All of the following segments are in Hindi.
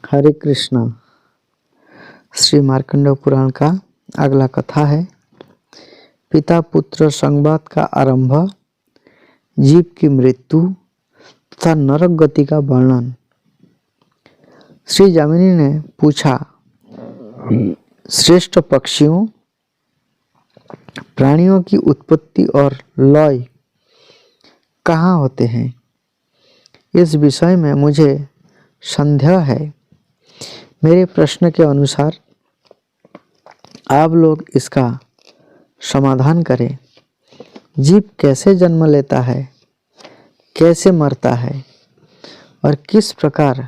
हरे कृष्णा। श्री मार्कंडेय पुराण का अगला कथा है। पिता पुत्र संवाद का आरंभ, जीव की मृत्यु तथा नरक गति का वर्णन। श्री जामिनी ने पूछा, श्रेष्ठ पक्षियों, प्राणियों की उत्पत्ति और लय कहाँ होते हैं? इस विषय में मुझे संदेह है। मेरे प्रश्न के अनुसार आप लोग इसका समाधान करें। जीव कैसे जन्म लेता है, कैसे मरता है और किस प्रकार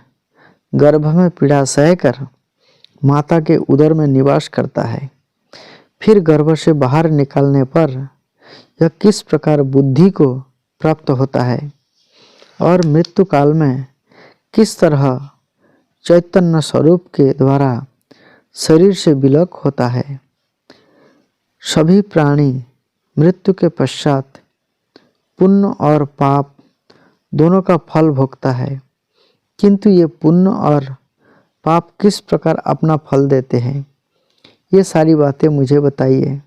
गर्भ में पीड़ा सहकर माता के उदर में निवास करता है, फिर गर्भ से बाहर निकालने पर यह किस प्रकार बुद्धि को प्राप्त होता है और मृत्यु काल में किस तरह चैतन्य स्वरूप के द्वारा शरीर से विलग होता है। सभी प्राणी मृत्यु के पश्चात पुण्य और पाप दोनों का फल भोगता है, किंतु ये पुण्य और पाप किस प्रकार अपना फल देते हैं, ये सारी बातें मुझे बताइए,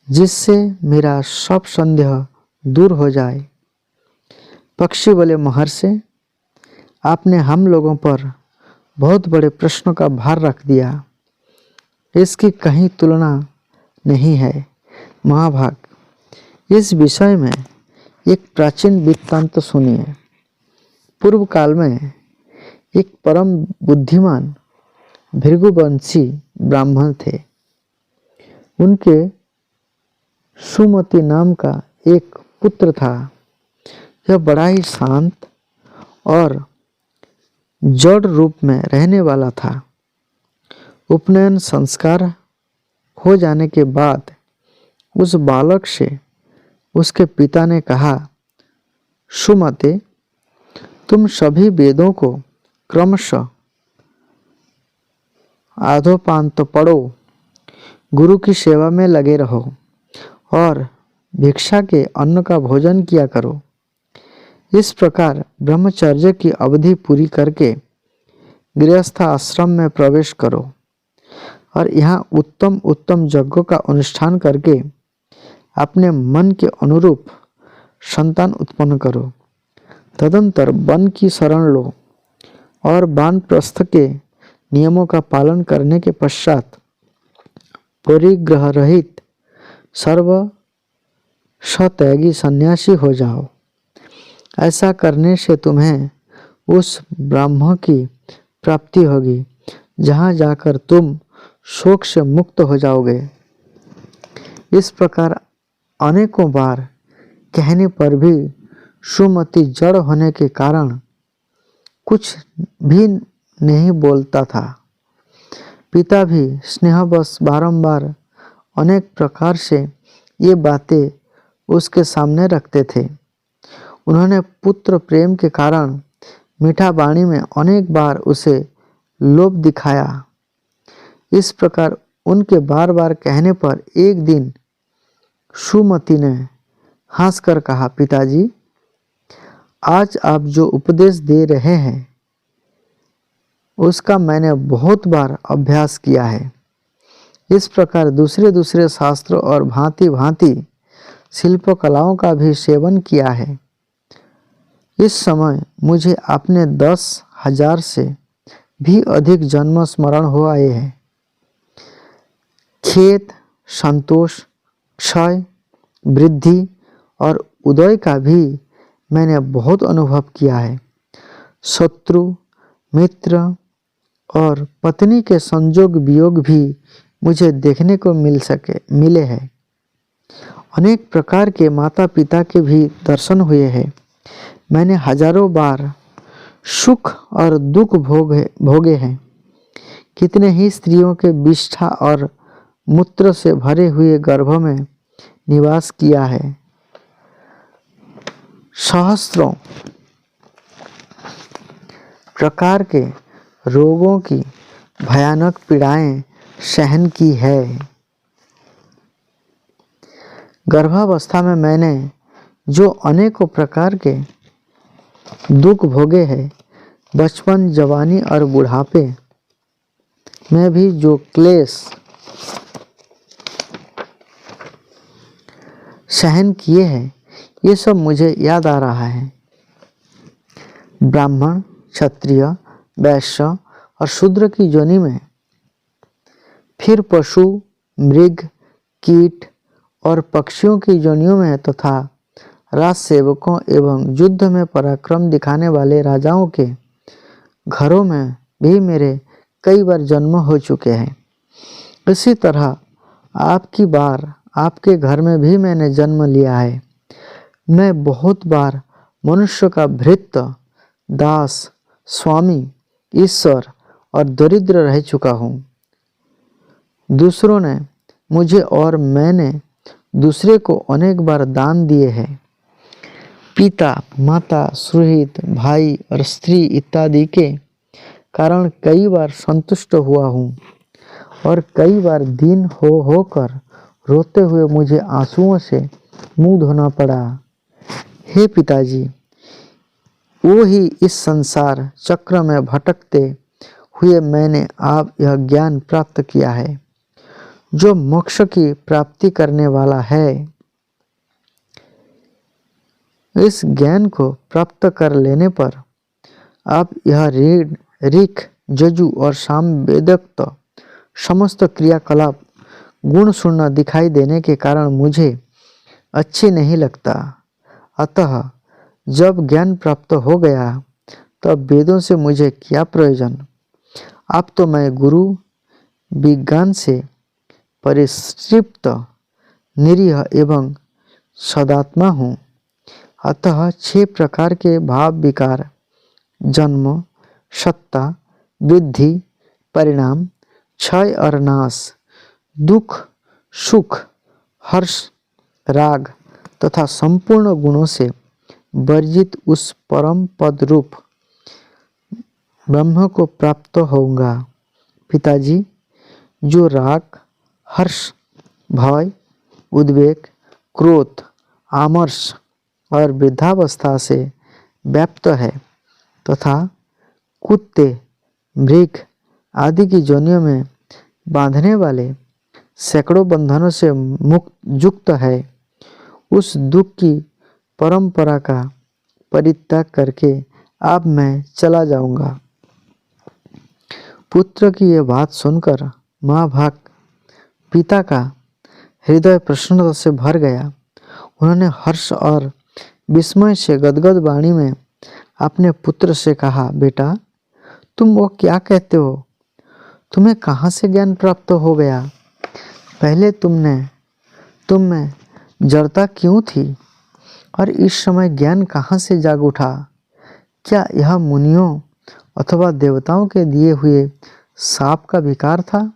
जिससे मेरा सब संदेह दूर हो जाए। पक्षी बोले, महर्षि, आपने हम लोगों पर बहुत बड़े प्रश्नों का भार रख दिया। इसकी कहीं तुलना नहीं है। महाभाग, इस विषय में एक प्राचीन वृत्तांत सुनिए। पूर्व काल में एक परम बुद्धिमान भृगुवंशी ब्राह्मण थे। उनके सुमति नाम का एक पुत्र था। यह बड़ा ही शांत और जड़ रूप में रहने वाला था। उपनयन संस्कार हो जाने के बाद उस बालक से उसके पिता ने कहा, सुमते, तुम सभी वेदों को क्रमशः आधोपांत पढ़ो, गुरु की सेवा में लगे रहो और भिक्षा के अन्न का भोजन किया करो। इस प्रकार ब्रह्मचर्य की अवधि पूरी करके गृहस्थ आश्रम में प्रवेश करो और यहाँ उत्तम उत्तम यज्ञों का अनुष्ठान करके अपने मन के अनुरूप संतान उत्पन्न करो। तदंतर वन की शरण लो और वानप्रस्थ के नियमों का पालन करने के पश्चात परिग्रह रहित सर्व सत्यागी सन्यासी हो जाओ। ऐसा करने से तुम्हें उस ब्रह्म की प्राप्ति होगी जहाँ जाकर तुम शोक से मुक्त हो जाओगे। इस प्रकार अनेकों बार कहने पर भी सुमति जड़ होने के कारण कुछ भी नहीं बोलता था। पिता भी स्नेहवश बारंबार अनेक प्रकार से ये बातें उसके सामने रखते थे। उन्होंने पुत्र प्रेम के कारण मीठा वाणी में अनेक बार उसे लोभ दिखाया। इस प्रकार उनके बार बार कहने पर एक दिन सुमति ने हंसकर कहा, पिताजी, आज आप जो उपदेश दे रहे हैं उसका मैंने बहुत बार अभ्यास किया है। इस प्रकार दूसरे दूसरे शास्त्र और भांति भांति शिल्प कलाओं का भी सेवन किया है। इस समय मुझे अपने 10,000 से भी अधिक जन्म स्मरण हो आए हैं। खेद, संतोष, क्षय, वृद्धि और उदय का भी मैंने बहुत अनुभव किया है। शत्रु, मित्र और पत्नी के संजोग वियोग भी मुझे देखने को मिले हैं। अनेक प्रकार के माता पिता के भी दर्शन हुए हैं। मैंने हजारों बार सुख और दुख भोगे हैं। कितने ही स्त्रियों के विष्ठा और मूत्र से भरे हुए गर्भ में निवास किया है। सहस्त्रों प्रकार के रोगों की भयानक पीड़ाएं सहन की है। गर्भावस्था में मैंने जो अनेकों प्रकार के दुख भोगे हैं, बचपन, जवानी और बुढ़ापे में भी जो क्लेश सहन किए हैं, ये सब मुझे याद आ रहा है। ब्राह्मण, क्षत्रिय, वैश्य और शूद्र की योनि में, फिर पशु, मृग, कीट और पक्षियों की योनियों में तथा राज सेवकों एवं युद्ध में पराक्रम दिखाने वाले राजाओं के घरों में भी मेरे कई बार जन्म हो चुके हैं। इसी तरह आपकी बार आपके घर में भी मैंने जन्म लिया है। मैं बहुत बार मनुष्य का भृत्य, दास, स्वामी, ईश्वर और दरिद्र रह चुका हूँ। दूसरों ने मुझे और मैंने दूसरे को अनेक बार दान दिए हैं। पिता, माता, सुहृद, भाई और स्त्री इत्यादि के कारण कई बार संतुष्ट हुआ हूँ और कई बार दीन होकर रोते हुए मुझे आंसुओं से मुंह धोना पड़ा। हे पिताजी, वो ही इस संसार चक्र में भटकते हुए मैंने आप यह ज्ञान प्राप्त किया है जो मोक्ष की प्राप्ति करने वाला है। इस ज्ञान को प्राप्त कर लेने पर आप यह ऋक, यजु और साम वेदोक्त समस्त क्रियाकलाप गुण शून्य दिखाई देने के कारण मुझे अच्छी नहीं लगता। अतः जब ज्ञान प्राप्त हो गया तब वेदों से मुझे क्या प्रयोजन। अब तो मैं गुरु विज्ञान से परितृप्त, निरीह एवं सदात्मा हूँ। अतः 6 प्रकार के भाव विकार, जन्म, सत्ता, वृद्धि, परिणाम, क्षय और नाश, दुख, सुख, हर्ष, राग तथा संपूर्ण गुणों से वर्जित उस परम पद रूप ब्रह्म को प्राप्त होऊंगा। पिताजी, जो राग, हर्ष, भय, उद्वेग, क्रोध, आमर्ष और वृद्धावस्था से व्याप्त है तथा कुत्ते, मृग आदि की योनियों में बांधने वाले सैकड़ों बंधनों से युक्त है, उस दुख की परंपरा का परित्याग करके अब मैं चला जाऊंगा। पुत्र की यह बात सुनकर महाभाग पिता का हृदय प्रसन्नता से भर गया। उन्होंने हर्ष और विस्मय से गदगद वाणी में अपने पुत्र से कहा, बेटा, तुम वो क्या कहते हो? तुम्हें कहाँ से ज्ञान प्राप्त हो गया? पहले तुम में जड़ता क्यों थी और इस समय ज्ञान कहाँ से जाग उठा? क्या यह मुनियों अथवा देवताओं के दिए हुए साप का विकार था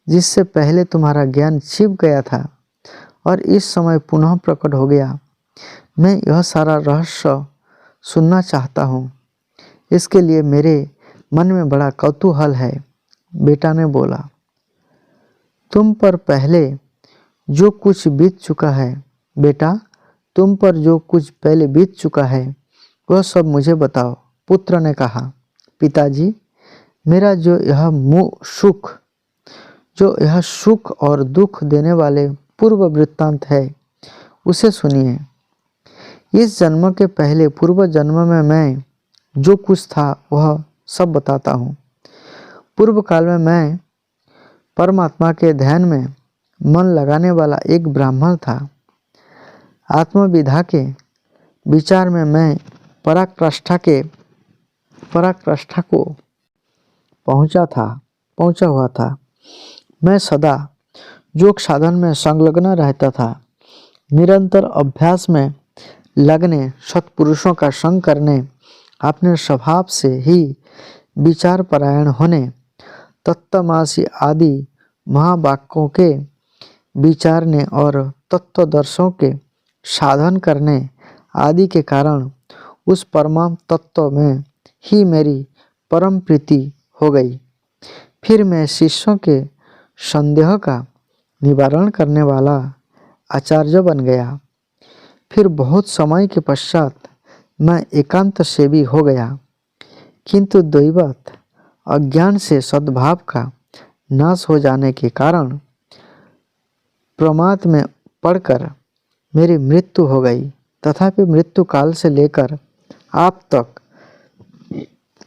जिससे पहले तुम्हारा ज्ञान छिप गया था और इस समय पुनः प्रकट हो गया? मैं यह सारा रहस्य सुनना चाहता हूँ। इसके लिए मेरे मन में बड़ा कौतूहल है। बेटा ने बोला, तुम पर पहले जो कुछ बीत चुका है, बेटा, तुम पर जो कुछ पहले बीत चुका है वह सब मुझे बताओ। पुत्र ने कहा, पिताजी, मेरा जो यह सुख और दुख देने वाले पूर्व वृत्तांत है उसे सुनिए। इस जन्म के पहले पूर्व जन्म में मैं जो कुछ था वह सब बताता हूँ। पूर्व काल में मैं परमात्मा के ध्यान में मन लगाने वाला एक ब्राह्मण था। आत्मविद्या के विचार में मैं पराकाष्ठा को पहुंचा हुआ था। मैं सदा योग साधन में संलग्न रहता था। निरंतर अभ्यास में लगने, सत्पुरुषों का संग करने, अपने स्वभाव से ही विचार परायण होने, तत्त्वमसि आदि महावाक्यों के विचारने और तत्वदर्शों के साधन करने आदि के कारण उस परम तत्व में ही मेरी परम प्रीति हो गई। फिर मैं शिष्यों के संदेह का निवारण करने वाला आचार्य बन गया। फिर बहुत समय के पश्चात मैं एकांत सेवी हो गया। किंतु दैवत अज्ञान से सद्भाव का नाश हो जाने के कारण प्रमाद में पड़कर मेरी मृत्यु हो गई। तथापि मृत्यु काल से लेकर आप तक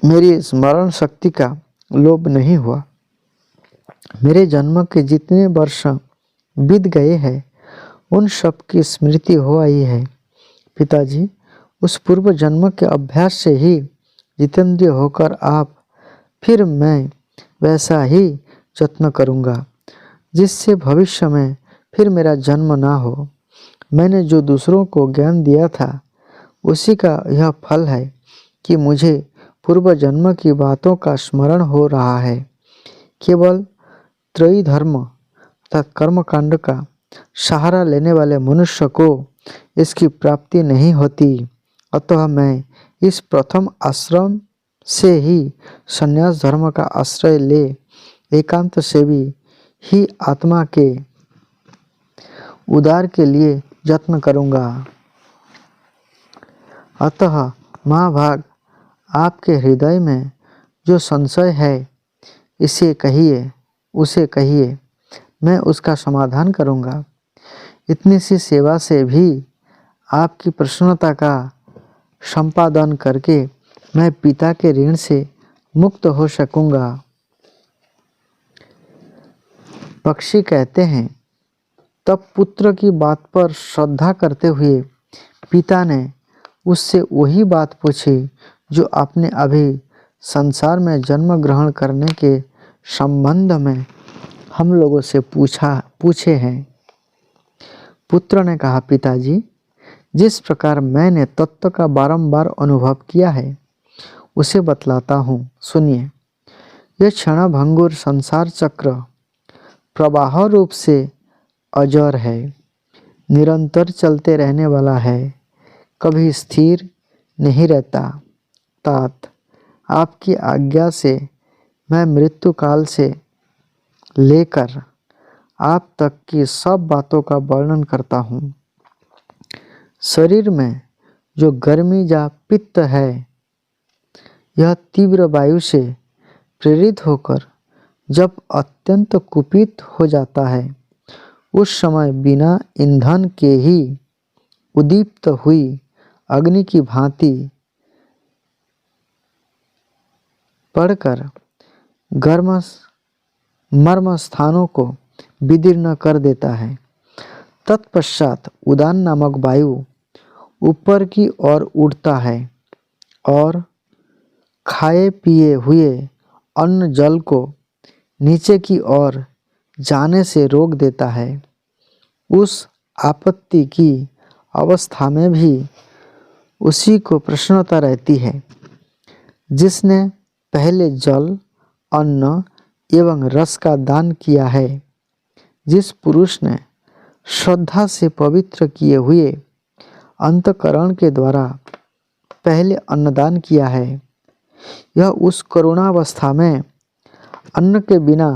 मेरी स्मरण शक्ति का लोप नहीं हुआ। मेरे जन्म के जितने वर्ष बीत गए हैं उन सब की स्मृति हो आई है। पिताजी, उस पूर्व जन्म के अभ्यास से ही जितेंद्रिय होकर आप फिर मैं वैसा ही यत्न करूँगा जिससे भविष्य में फिर मेरा जन्म ना हो। मैंने जो दूसरों को ज्ञान दिया था उसी का यह फल है कि मुझे पूर्व जन्म की बातों का स्मरण हो रहा है। केवल त्रयी धर्म अर्थात कर्मकांड का सहारा लेने वाले मनुष्य को इसकी प्राप्ति नहीं होती। अतः मैं इस प्रथम आश्रम से ही संन्यास धर्म का आश्रय ले एकांत सेवी ही आत्मा के उद्धार के लिए यत्न करूँगा। अतः महाभाग, आपके हृदय में जो संशय है इसे कहिए, उसे कहिए, मैं उसका समाधान करूँगा। इतनी सी सेवा से भी आपकी प्रसन्नता का संपादन करके मैं पिता के ऋण से मुक्त हो सकूँगा। पक्षी कहते हैं, तब पुत्र की बात पर श्रद्धा करते हुए पिता ने उससे वही बात पूछी जो आपने अभी संसार में जन्म ग्रहण करने के संबंध में हम लोगों से पूछे हैं। पुत्र ने कहा, पिताजी, जिस प्रकार मैंने तत्व का बारंबार अनुभव किया है उसे बतलाता हूँ, सुनिए। यह क्षणभंगुर संसार चक्र प्रवाह रूप से अजर है, निरंतर चलते रहने वाला है, कभी स्थिर नहीं रहता। तात, आपकी आज्ञा से मैं मृत्यु काल से लेकर आप तक की सब बातों का वर्णन करता हूँ। शरीर में जो गर्मी या पित्त है यह तीव्र वायु से प्रेरित होकर जब अत्यंत कुपित हो जाता है उस समय बिना ईंधन के ही उद्दीप्त हुई अग्नि की भांति पड़कर मर्म स्थानों को विदीर्ण कर देता है। तत्पश्चात उदान नामक वायु ऊपर की ओर उड़ता है और खाए पिए हुए अन्न जल को नीचे की ओर जाने से रोक देता है। उस आपत्ति की अवस्था में भी उसी को प्रसन्नता रहती है जिसने पहले जल, अन्न एवं रस का दान किया है। जिस पुरुष ने श्रद्धा से पवित्र किए हुए अंतकरण के द्वारा पहले अन्नदान किया है, यह उस करुणावस्था में अन्न के बिना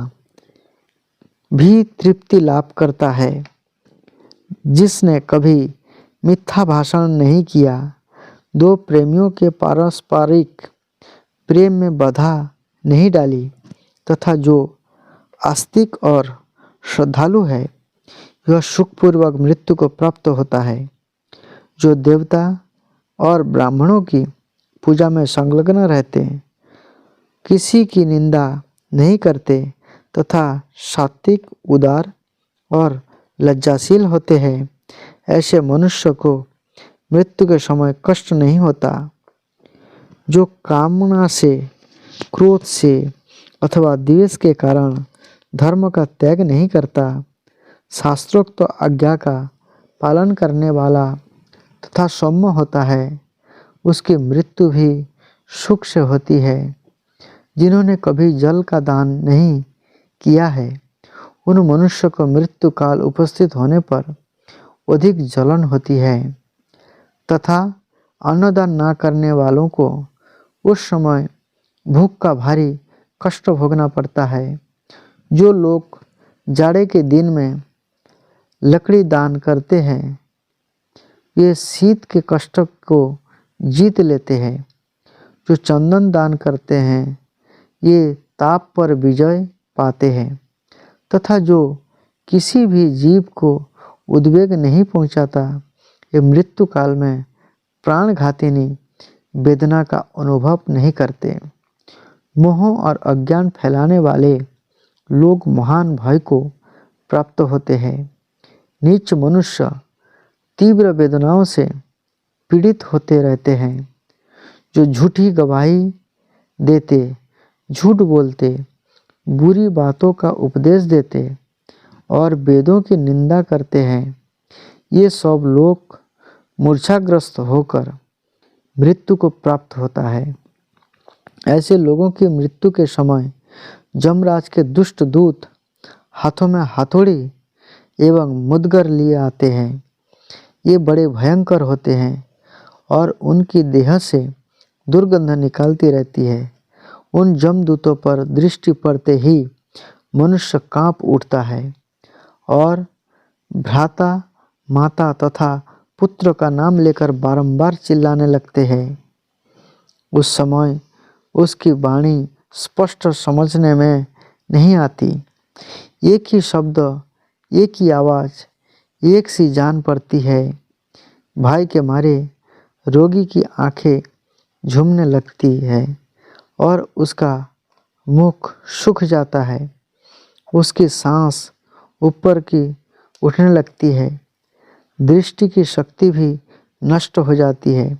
भी तृप्ति लाभ करता है। जिसने कभी मिथ्या भाषण नहीं किया, दो प्रेमियों के पारस्परिक प्रेम में बाधा नहीं डाली तथा जो आस्तिक और श्रद्धालु है यह सुखपूर्वक मृत्यु को प्राप्त होता है। जो देवता और ब्राह्मणों की पूजा में संलग्न रहते हैं, किसी की निंदा नहीं करते तथा सात्विक, उदार और लज्जाशील होते हैं, ऐसे मनुष्य को मृत्यु के समय कष्ट नहीं होता। जो कामना से, क्रोध से अथवा द्वेष के कारण धर्म का त्याग नहीं करता, शास्त्रोक्त आज्ञा का पालन करने वाला तथा सौम्य होता है, उसकी मृत्यु भी सुख से होती है। जिन्होंने कभी जल का दान नहीं किया है उन मनुष्य को मृत्यु काल उपस्थित होने पर अधिक जलन होती है तथा अन्नदान न करने वालों को उस समय भूख का भारी कष्ट भोगना पड़ता है। जो लोग जाड़े के दिन में लकड़ी दान करते हैं ये शीत के कष्ट को जीत लेते हैं। जो चंदन दान करते हैं ये ताप पर विजय पाते हैं, तथा जो किसी भी जीव को उद्वेग नहीं पहुंचाता, ये मृत्यु काल में प्राणघातिनी वेदना का अनुभव नहीं करते। मोह और अज्ञान फैलाने वाले लोग महान भय को प्राप्त होते हैं। नीच मनुष्य तीव्र वेदनाओं से पीड़ित होते रहते हैं। जो झूठी गवाही देते, झूठ बोलते, बुरी बातों का उपदेश देते और वेदों की निंदा करते हैं, ये सब लोग मूर्छाग्रस्त होकर मृत्यु को प्राप्त होता है। ऐसे लोगों की मृत्यु के समय यमराज के दुष्ट दूत हाथों में हथौड़ी एवं मुद्गर लिए आते हैं। ये बड़े भयंकर होते हैं और उनकी देह से दुर्गंध निकालती रहती है। उन जमदूतों पर दृष्टि पड़ते ही मनुष्य कांप उठता है और भ्राता, माता तथा पुत्र का नाम लेकर बारंबार चिल्लाने लगते हैं। उस समय उसकी वाणी स्पष्ट समझने में नहीं आती। एक ही शब्द, एक ही आवाज़, एक सी जान पड़ती है। भय के मारे रोगी की आंखें झूमने लगती है और उसका मुख सूख जाता है। उसकी सांस ऊपर की उठने लगती है। दृष्टि की शक्ति भी नष्ट हो जाती है।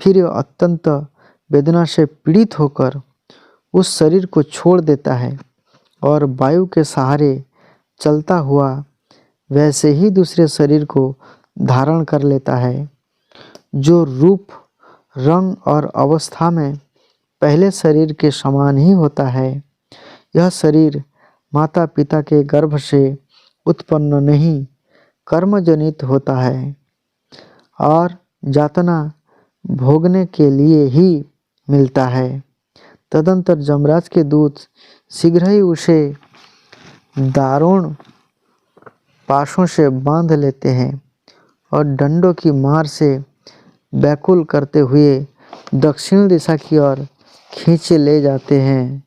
फिर वह अत्यंत वेदना से पीड़ित होकर उस शरीर को छोड़ देता है और वायु के सहारे चलता हुआ वैसे ही दूसरे शरीर को धारण कर लेता है, जो रूप, रंग और अवस्था में पहले शरीर के समान ही होता है। यह शरीर माता पिता के गर्भ से उत्पन्न नहीं, कर्मजनित होता है और यातना भोगने के लिए ही मिलता है। तदंतर यमराज के दूत शीघ्र ही उसे दारुण पाशों से बांध लेते हैं और डंडों की मार से व्याकुल करते हुए दक्षिण दिशा की ओर खींचे ले जाते हैं।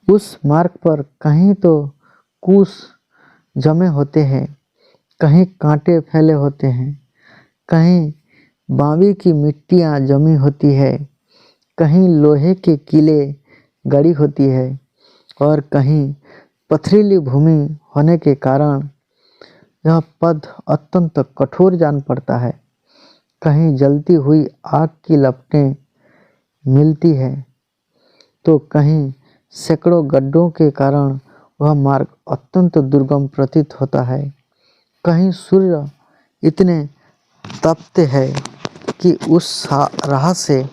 उस मार्ग पर कहीं तो कुश जमे होते हैं, कहीं कांटे फैले होते हैं, कहीं बावी की मिट्टियाँ जमी होती है, कहीं लोहे के किले गड़ी होती है और कहीं पथरीली भूमि होने के कारण यह पद अत्यंत कठोर जान पड़ता है। कहीं जलती हुई आग की लपटें मिलती है तो कहीं सैकड़ों गड्ढों के कारण वह मार्ग अत्यंत दुर्गम प्रतीत होता है। कहीं सूर्य इतने तपते हैं कि उस राह से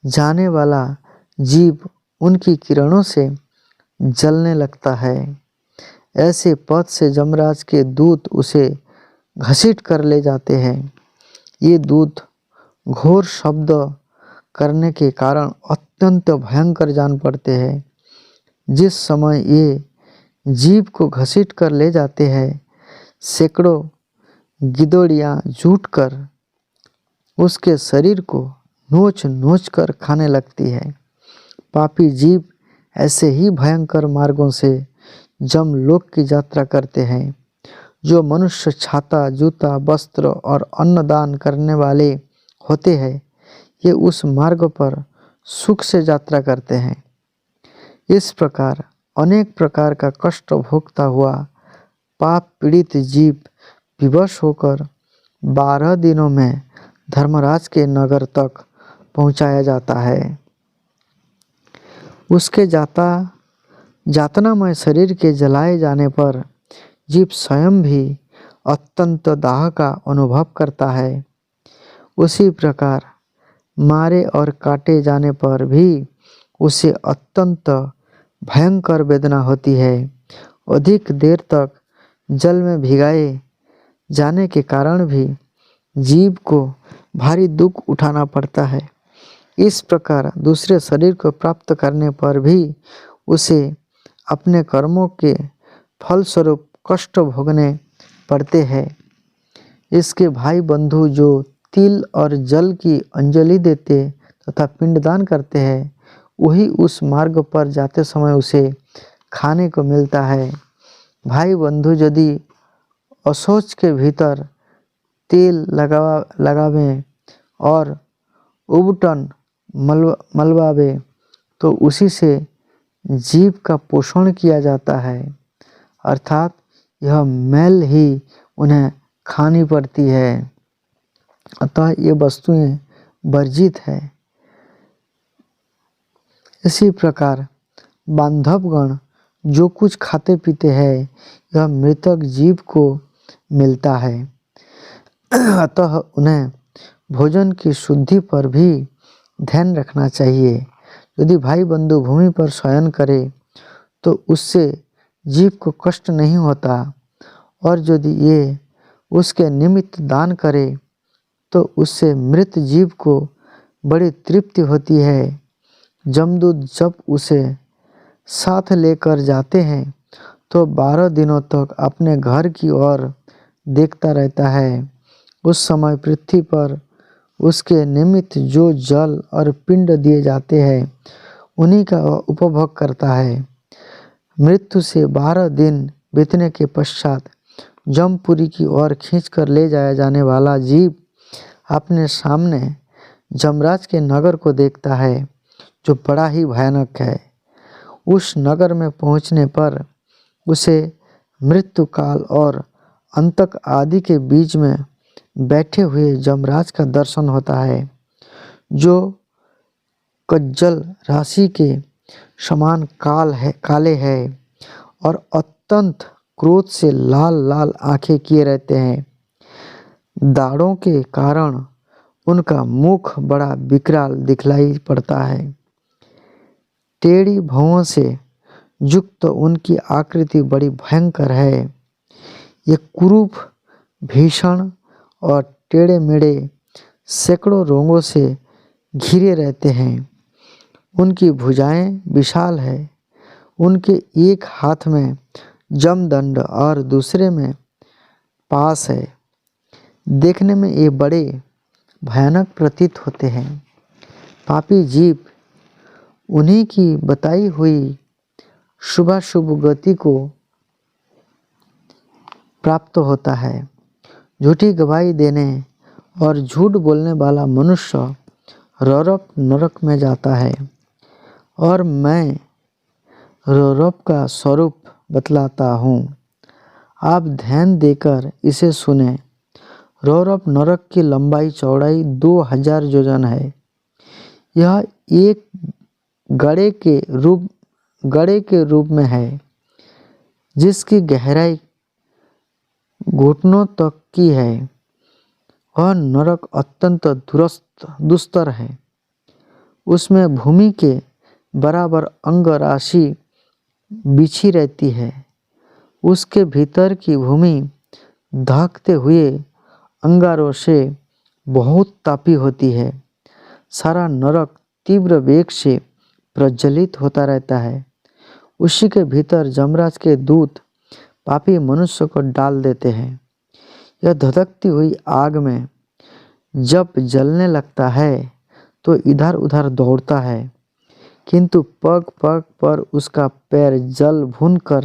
जाने वाला जीव उनकी किरणों से जलने लगता है। ऐसे पथ से यमराज के दूत उसे घसीट कर ले जाते हैं। ये दूत घोर शब्द करने के कारण अत्यंत भयंकर जान पड़ते हैं। जिस समय ये जीव को घसीट कर ले जाते हैं, सैकड़ों गिदोड़ियाँ जुटकर उसके शरीर को नोच नोच कर खाने लगती है। पापी जीव ऐसे ही भयंकर मार्गों से जमलोक की यात्रा करते हैं। जो मनुष्य छाता, जूता, वस्त्र और अन्न दान करने वाले होते हैं, ये उस मार्ग पर सुख से यात्रा करते हैं। इस प्रकार अनेक प्रकार का कष्ट भोगता हुआ पाप पीड़ित जीव विवश होकर 12 दिनों में धर्मराज के नगर तक पहुंचाया जाता है। उसके यातनामय शरीर के जलाए जाने पर जीव स्वयं भी अत्यंत दाह का अनुभव करता है। उसी प्रकार मारे और काटे जाने पर भी उसे अत्यंत भयंकर वेदना होती है। अधिक देर तक जल में भिगाए जाने के कारण भी जीव को भारी दुख उठाना पड़ता है। इस प्रकार दूसरे शरीर को प्राप्त करने पर भी उसे अपने कर्मों के फलस्वरूप कष्ट भोगने पड़ते हैं। इसके भाई बंधु जो तिल और जल की अंजलि देते तथा पिंडदान करते हैं, वही उस मार्ग पर जाते समय उसे खाने को मिलता है। भाई बंधु यदि असोच के भीतर तेल लगावे और उबटन मलवावे तो उसी से जीव का पोषण किया जाता है, अर्थात यह मैल ही उन्हें खानी पड़ती है। अतः ये वस्तुएं वर्जित है। इसी प्रकार बांधवगण जो कुछ खाते पीते हैं यह मृतक जीव को मिलता है, अतः उन्हें भोजन की शुद्धि पर भी ध्यान रखना चाहिए। यदि भाई बंधु भूमि पर शयन करे तो उससे जीव को कष्ट नहीं होता, और यदि ये उसके निमित्त दान करे तो उससे मृत जीव को बड़ी तृप्ति होती है। जमदूत जब उसे साथ लेकर जाते हैं तो 12 दिनों तक अपने घर की ओर देखता रहता है। उस समय पृथ्वी पर उसके निमित्त जो जल और पिंड दिए जाते हैं उन्हीं का उपभोग करता है। मृत्यु से 12 दिन बीतने के पश्चात जमपुरी की ओर खींचकर ले जाया जाने वाला जीव अपने सामने जमराज के नगर को देखता है, जो बड़ा ही भयानक है। उस नगर में पहुंचने पर उसे मृत्यु काल और अंतक आदि के बीच में बैठे हुए जमराज का दर्शन होता है, जो कज्जल राशि के समान काले हैं और अत्यंत क्रोध से लाल लाल आंखें किए रहते हैं। दाढ़ों के कारण उनका मुख बड़ा विकराल दिखलाई पड़ता है। टेढ़ी भौं से युक्त उनकी आकृति बड़ी भयंकर है। ये कुरूप, भीषण और टेढ़े मेढ़े सैकड़ों रोंगों से घिरे रहते हैं। उनकी भुजाएं विशाल है। उनके एक हाथ में जमदंड और दूसरे में पास है। देखने में ये बड़े भयानक प्रतीत होते हैं। पापी जीव उन्हीं की बताई हुई शुभाशुभ गति को प्राप्त होता है। झूठी गवाही देने और झूठ बोलने वाला मनुष्य रौरव नरक में जाता है। और मैं रौरव का स्वरूप बतलाता हूँ, आप ध्यान देकर इसे सुने। रौरव नरक की लंबाई चौड़ाई 2000 योजन है। यह एक गड़े के रूप में है, जिसकी गहराई घुटनों तक की है। वह नरक अत्यंत दुस्तर है। उसमें भूमि के बराबर अंग राशि बिछी रहती है। उसके भीतर की भूमि धकते हुए अंगारों से बहुत तापी होती है। सारा नरक तीव्र वेग से प्रज्वलित होता रहता है। उसी के भीतर जमराज के दूत पापी मनुष्य को डाल देते हैं। यह धधकती हुई आग में जब जलने लगता है तो इधर उधर दौड़ता है, किंतु पग पग पर उसका पैर जल भूनकर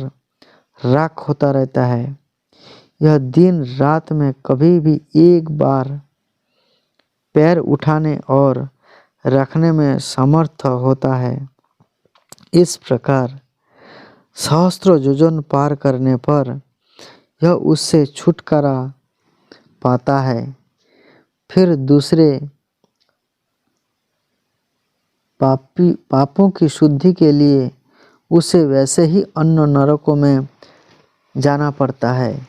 राख होता रहता है। यह दिन रात में कभी भी एक बार पैर उठाने और रखने में समर्थ होता है। इस प्रकार सहस्त्रों योजन पार करने पर यह उससे छुटकारा पाता है। फिर दूसरे पापों की शुद्धि के लिए उसे वैसे ही अन्य नरकों में जाना पड़ता है।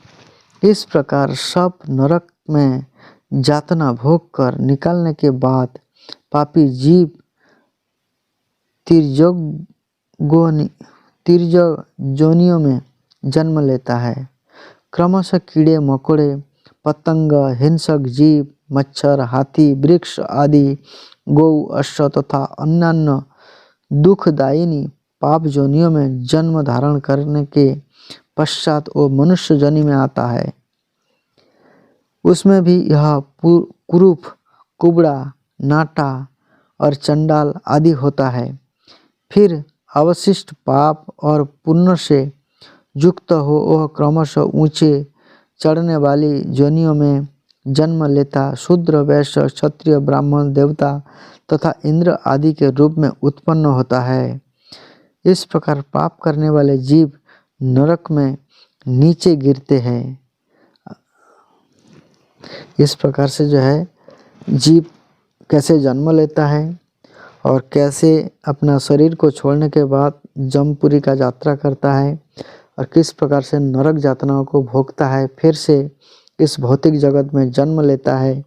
इस प्रकार सब नरक में यातना भोग कर निकलने के बाद पापी जीव तिर्यक जोनियों में जन्म लेता है। क्रमशः कीड़े मकोड़े, पतंग, हिंसक जीव, मच्छर, हाथी, वृक्ष आदि, गौ, अश्व तथा अन्यान्य दुखदायिनी पाप जोनियों में जन्म धारण करने के पश्चात वो मनुष्य जोनि में आता है। उसमें भी यह कुरूप, कुबड़ा, नाटा और चंडाल आदि होता है। फिर अवशिष्ट पाप और पुण्य से युक्त हो वह क्रमशः ऊंचे चढ़ने वाली योनियों में जन्म लेता शूद्र, वैश्य, क्षत्रिय, ब्राह्मण, देवता तथा इंद्र आदि के रूप में उत्पन्न होता है। इस प्रकार पाप करने वाले जीव नरक में नीचे गिरते हैं। इस प्रकार से जो है जीव कैसे जन्म लेता है और कैसे अपना शरीर को छोड़ने के बाद जमपुरी का यात्रा करता है और किस प्रकार से नरक यातनाओं को भोगता है, फिर से इस भौतिक जगत में जन्म लेता है,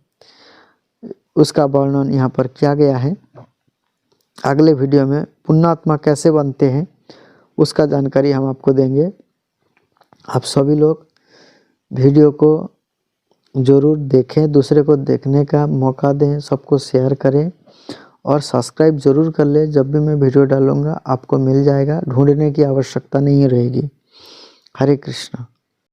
उसका वर्णन यहाँ पर किया गया है। अगले वीडियो में पुण्यात्मा कैसे बनते हैं उसका जानकारी हम आपको देंगे। आप सभी लोग वीडियो को ज़रूर देखें, दूसरे को देखने का मौका दें, सबको शेयर करें और सब्सक्राइब ज़रूर कर ले। जब भी मैं वीडियो डालूँगा आपको मिल जाएगा, ढूंढने की आवश्यकता नहीं रहेगी। हरे कृष्णा।